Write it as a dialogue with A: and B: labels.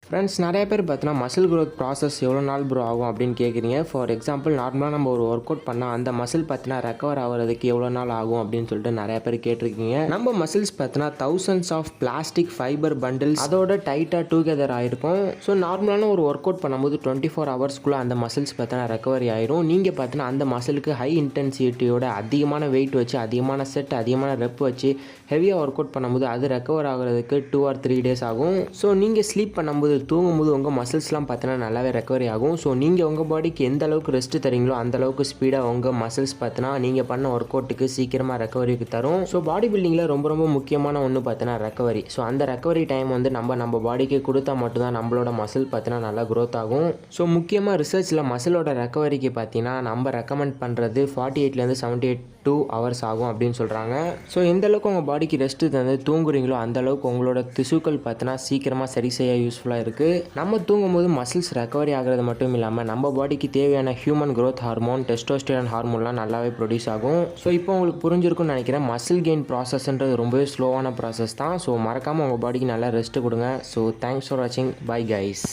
A: Friends நிறைய பேர் பார்த்தீங்கன்னா மசில் க்ரோத் ப்ராசஸ் எவ்வளோ நாள் ப்ரோ ஆகும் அப்படின்னு கேட்குறீங்க. ஃபார் எக்ஸாம்பிள் நார்மலாக நம்ம ஒரு ஒர்க் அவுட் பண்ணால் அந்த மசில் பார்த்தீங்கன்னா ரெக்கவர் ஆகிறதுக்கு எவ்வளோ நாள் ஆகும் அப்படின்னு சொல்லிட்டு நிறைய பேர் கேட்டிருக்கீங்க. நம்ம மசில்ஸ் பார்த்தீங்கன்னா thousands of plastic fiber bundles அதோட டைட்டாக டூகெதர் ஆகிருக்கும். ஸோ நார்மலான ஒரு ஒர்க் அவுட் பண்ணும்போது 24 ஹவர்ஸ்க்குள்ளே அந்த மசில்ஸ் பார்த்தீங்கன்னா ரெக்கவரி ஆயிரும். நீங்கள் பார்த்தீங்கன்னா அந்த மசிலுக்கு ஹை இன்டென்சிட்டியோட அதிகமான வெயிட் வச்சு அதிகமான செட் அதிகமான ரெப் வச்சு ஹெவியாக ஒர்க் அவுட் பண்ணும்போது அது ரெக்கவர் ஆகிறதுக்கு 2 or 3 days ஆகும். ஸோ நீங்கள் ஸ்லீப் பண்ணும்போது தூங்கும்போது உங்கள் மசில்ஸ்லாம் பார்த்தீங்கன்னா நல்லாவே ரெக்கவரி ஆகும். ஸோ நீங்கள் உங்கள் பாடிக்கு எந்த அளவுக்கு ரெஸ்ட் தரீங்களோ அந்த அளவுக்கு ஸ்பீடாக உங்கள் மசில்ஸ் பார்த்தீங்கன்னா நீங்கள் பண்ண ஒர்க் அவுட்டுக்கு சீக்கிரமாக ரெக்கவரிக்கு தரும். ஸோ பாடி பில்டிங்கில் ரொம்ப முக்கியமான ஒன்று பார்த்தீங்கன்னா ரெக்கவரி. ஸோ அந்த ரெக்கவரி டைம் வந்து நம்ம பாடிக்கு கொடுத்தா மட்டும்தான் நம்மளோட மசில் பார்த்தீங்கன்னா நல்லா க்ரோத் ஆகும். ஸோ முக்கியமாக ரிசர்ச்சில் மசிலோட ரெக்கவரிக்கு பார்த்தீங்கன்னா நம்ம ரெக்கமெண்ட் பண்ணுறது 48 to 72 hours ஆகும் அப்படின்னு சொல்கிறாங்க. ஸோ எந்த அளவுக்கு உங்கள் பாடிக்கு ரெஸ்ட்டு தந்து தூங்குறீங்களோ அந்த அளவுக்கு உங்களோட திசுக்கள் பார்த்தீங்கன்னா சீக்கிரமாக சரி செய்ய யூஸ்ஃபுல்லாக இருக்குது. நம்ம தூங்கும்போது மசில்ஸ் ரெக்கவரி ஆகிறது மட்டும் இல்லாமல் நம்ம பாடிக்கு தேவையான ஹியூமன் க்ரோத் ஹார்மோன் டெஸ்டோஸ்டெரான் ஹார்மோன்லாம் நல்லாவே ப்ரொடியூஸ் ஆகும். ஸோ இப்போ உங்களுக்கு புரிஞ்சிருக்கும்னு நினைக்கிறேன். மசில் கெயின் ப்ராசஸ்ன்றது ரொம்பவே ஸ்லோவான ப்ராசஸ் தான். ஸோ மறக்காமல் உங்கள் பாடிக்கு நல்லா ரெஸ்ட்டு கொடுங்க. ஸோ தேங்க்ஸ் ஃபார் வாட்சிங். Bye guys.